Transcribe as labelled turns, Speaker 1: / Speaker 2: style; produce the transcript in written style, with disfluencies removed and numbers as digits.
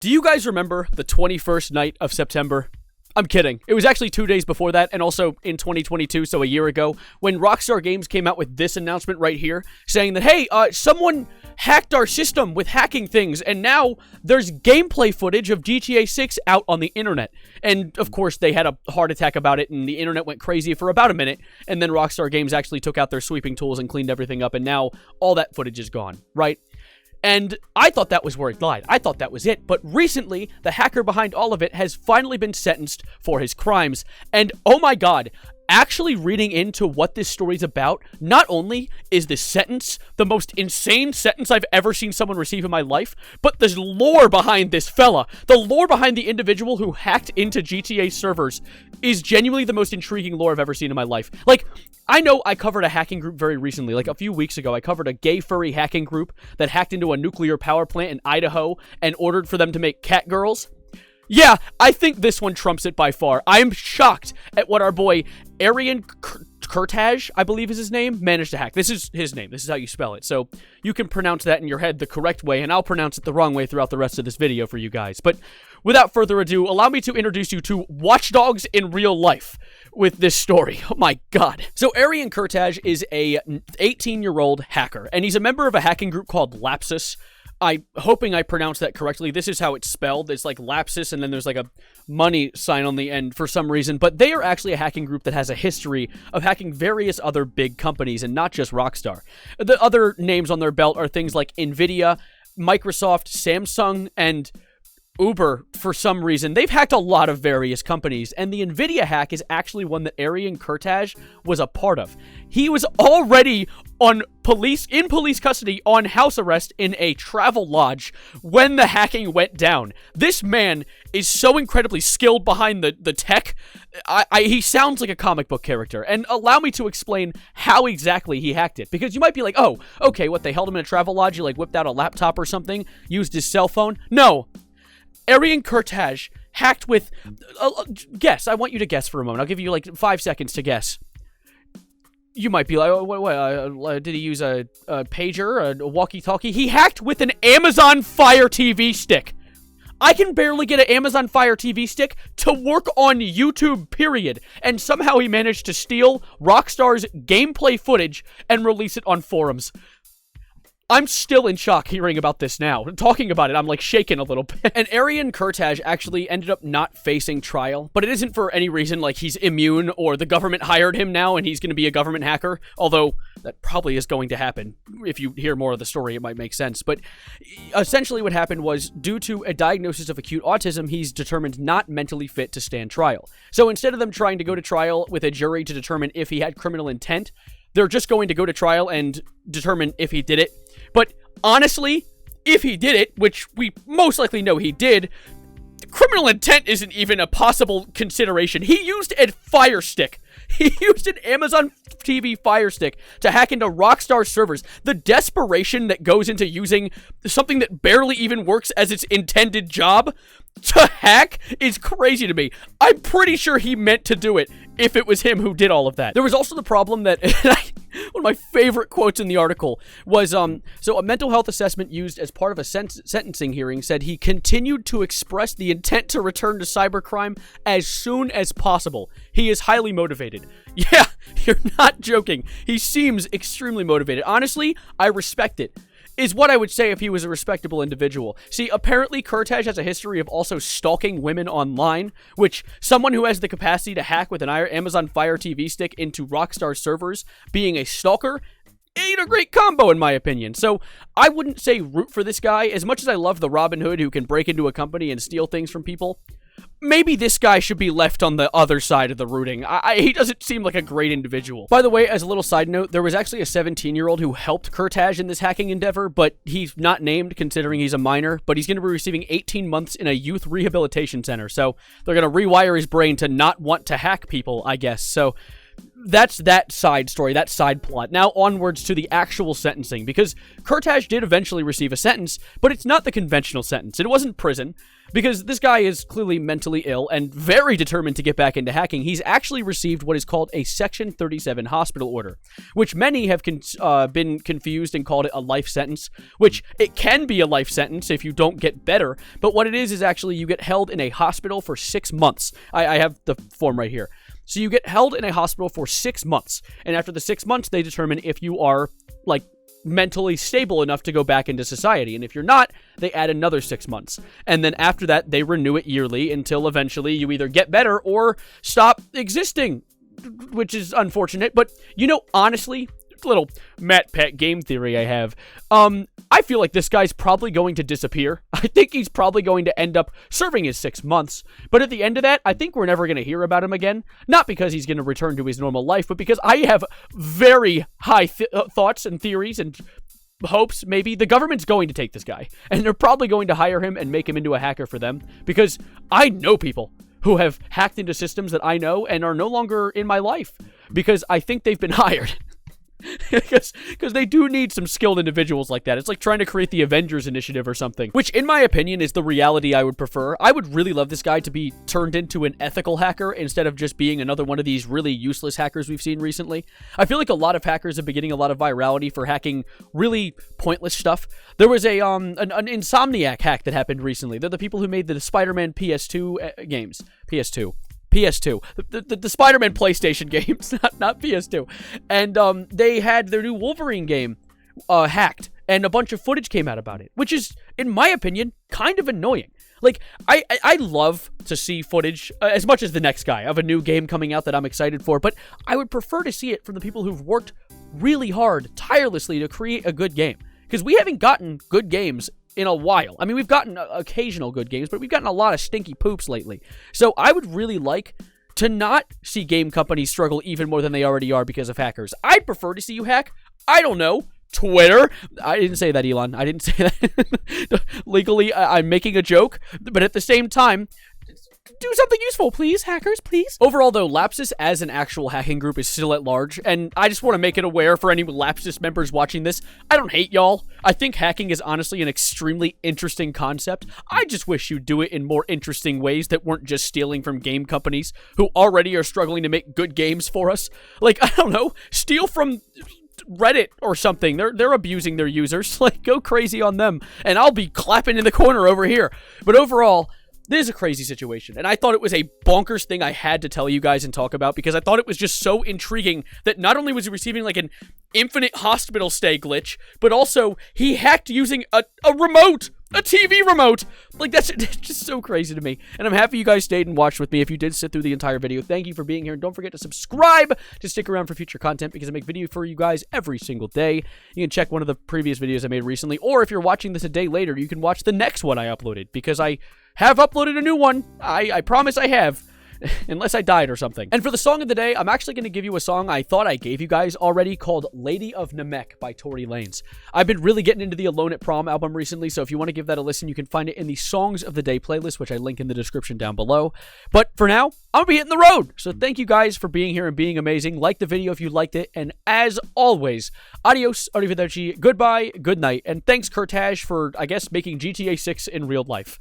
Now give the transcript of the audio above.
Speaker 1: Do you guys remember the 21st night of September? I'm kidding. It was actually 2 days before that, and also in 2022, so a year ago, when Rockstar Games came out with this announcement right here, saying that, hey, someone hacked our system with hacking things, and now there's gameplay footage of GTA 6 out on the internet. And, of course, they had a heart attack about it, and the internet went crazy for about a minute, and then Rockstar Games actually took out their sweeping tools and cleaned everything up, and now all that footage is gone, right? And I thought that was where it lied. I thought that was it. But recently, the hacker behind all of it has finally been sentenced for his crimes. And oh my god, actually reading into what this story's about, not only is this sentence the most insane sentence I've ever seen someone receive in my life, but there's lore behind this fella. The lore behind the individual who hacked into GTA servers is genuinely the most intriguing lore I've ever seen in my life. Like, I know I covered a hacking group very recently. Like, a few weeks ago, I covered a gay furry hacking group that hacked into a nuclear power plant in Idaho and ordered for them to make cat girls. Yeah, I think this one trumps it by far. I'm shocked at what our boy Arian Kurtaj, I believe is his name, managed to hack. This is his name. This is how you spell it. So you can pronounce that in your head the correct way, and I'll pronounce it the wrong way throughout the rest of this video for you guys. But without further ado, allow me to introduce you to watchdogs in real life with this story. Oh my god. So Arian Kurtaj is a 18-year-old hacker, and he's a member of a hacking group called Lapsus. I'm hoping I pronounced that correctly. This is how it's spelled. It's like Lapsus, and then there's like a money sign on the end for some reason. But they are actually a hacking group that has a history of hacking various other big companies, and not just Rockstar. The other names on their belt are things like Nvidia, Microsoft, Samsung, and Uber. For some reason, they've hacked a lot of various companies, and the Nvidia hack is actually one that Arian Kurtaj was a part of. He was already in police custody on house arrest in a travel lodge when the hacking went down. This man is so incredibly skilled behind the tech. He sounds like a comic book character. And allow me to explain how exactly he hacked it. Because you might be like, oh, okay, what, they held him in a travel lodge? He like whipped out a laptop or something? Used his cell phone? No. Arian Kurtaj hacked with... guess. I want you to guess for a moment. I'll give you like 5 seconds to guess. You might be like, oh, what, did he use a pager, a walkie-talkie? He hacked with an Amazon Fire TV stick. I can barely get an Amazon Fire TV stick to work on YouTube, period. And somehow he managed to steal Rockstar's gameplay footage and release it on forums. I'm still in shock hearing about this now. Talking about it, I'm like shaking a little bit. And Arian Kurtaj actually ended up not facing trial, but it isn't for any reason like he's immune or the government hired him now and he's going to be a government hacker, although that probably is going to happen. If you hear more of the story, it might make sense. But essentially what happened was, due to a diagnosis of acute autism, he's determined not mentally fit to stand trial. So instead of them trying to go to trial with a jury to determine if he had criminal intent, they're just going to go to trial and determine if he did it. But honestly, if he did it, which we most likely know he did, criminal intent isn't even a possible consideration. He used a Fire Stick. He used an Amazon TV Fire Stick to hack into Rockstar servers. The desperation that goes into using something that barely even works as its intended job to hack is crazy to me. I'm pretty sure he meant to do it if it was him who did all of that. There was also the problem that one of my favorite quotes in the article was, so a mental health assessment used as part of a sentencing hearing said he continued to express the intent to return to cybercrime as soon as possible. He is highly motivated. Yeah, you're not joking. He seems extremely motivated. Honestly, I respect it. Is what I would say if he was a respectable individual. See, apparently Kurtaj has a history of also stalking women online, which someone who has the capacity to hack with an Amazon Fire TV stick into Rockstar servers, being a stalker, ain't a great combo in my opinion. So I wouldn't say root for this guy. As much as I love the Robin Hood who can break into a company and steal things from people, maybe this guy should be left on the other side of the rooting. He doesn't seem like a great individual. By the way, as a little side note, there was actually a 17-year-old who helped Kurtaj in this hacking endeavor, but he's not named considering he's a minor, but he's going to be receiving 18 months in a youth rehabilitation center, so they're going to rewire his brain to not want to hack people, I guess. So that's that side story, that side plot. Now onwards to the actual sentencing, because Kurtash did eventually receive a sentence, but it's not the conventional sentence. It wasn't prison, because this guy is clearly mentally ill and very determined to get back into hacking. He's actually received what is called a Section 37 hospital order, which many have been confused and called it a life sentence, which it can be a life sentence if you don't get better, but what it is actually you get held in a hospital for 6 months. I have the form right here. So you get held in a hospital for 6 months, and after the 6 months, they determine if you are, like, mentally stable enough to go back into society, and if you're not, they add another 6 months. And then after that, they renew it yearly until eventually you either get better or stop existing, which is unfortunate. But, you know, honestly, little Matt Pet game theory I have, I feel like this guy's probably going to disappear. I think he's probably going to end up serving his 6 months, but at the end of that, I think we're never going to hear about him again. Not because he's going to return to his normal life, but because I have very high thoughts and theories and hopes maybe the government's going to take this guy, and they're probably going to hire him and make him into a hacker for them, because I know people who have hacked into systems that I know and are no longer in my life because I think they've been hired. because they do need some skilled individuals like that. It's like trying to create the Avengers Initiative or something, which in my opinion is the reality I would prefer. I would really love this guy to be turned into an ethical hacker instead of just being another one of these really useless hackers we've seen recently. I feel like a lot of hackers have been getting a lot of virality for hacking really pointless stuff. There was an Insomniac hack that happened recently. They're the people who made the Spider-Man PS2 games. PS2. The Spider-Man PlayStation games, not PS2. And they had their new Wolverine game hacked, and a bunch of footage came out about it, which is, in my opinion, kind of annoying. Like, I love to see footage, as much as the next guy, of a new game coming out that I'm excited for, but I would prefer to see it from the people who've worked really hard, tirelessly, to create a good game. Because we haven't gotten good games in a while. I mean, we've gotten occasional good games, but we've gotten a lot of stinky poops lately. So I would really like to not see game companies struggle even more than they already are because of hackers. I'd prefer to see you hack, I don't know, Twitter. I didn't say that, Elon. I didn't say that. Legally, I'm making a joke, but at the same time, do something useful, please, hackers, please. Overall, though, Lapsus as an actual hacking group is still at large, and I just want to make it aware for any Lapsus members watching this, I don't hate y'all. I think hacking is honestly an extremely interesting concept. I just wish you'd do it in more interesting ways that weren't just stealing from game companies who already are struggling to make good games for us. Like, I don't know, steal from Reddit or something. They're abusing their users. Like, go crazy on them, and I'll be clapping in the corner over here. But overall, this is a crazy situation, and I thought it was a bonkers thing I had to tell you guys and talk about because I thought it was just so intriguing that not only was he receiving like an infinite hospital stay glitch, but also he hacked using a remote, a TV remote. Like, that's just so crazy to me, and I'm happy you guys stayed and watched with me. If you did sit through the entire video, thank you for being here, and don't forget to subscribe to stick around for future content because I make videos for you guys every single day. You can check one of the previous videos I made recently, or if you're watching this a day later, you can watch the next one I uploaded because I have uploaded a new one. I promise I have. Unless I died or something. And for the song of the day, I'm actually going to give you a song I thought I gave you guys already called Lady of Namek by Tory Lanez. I've been really getting into the Alone at Prom album recently, so if you want to give that a listen, you can find it in the Songs of the Day playlist, which I link in the description down below. But for now, I'm going to be hitting the road. So thank you guys for being here and being amazing. Like the video if you liked it. And as always, adios, arrivederci, goodbye, good night. And thanks, Kurtash, for, I guess, making GTA 6 in real life.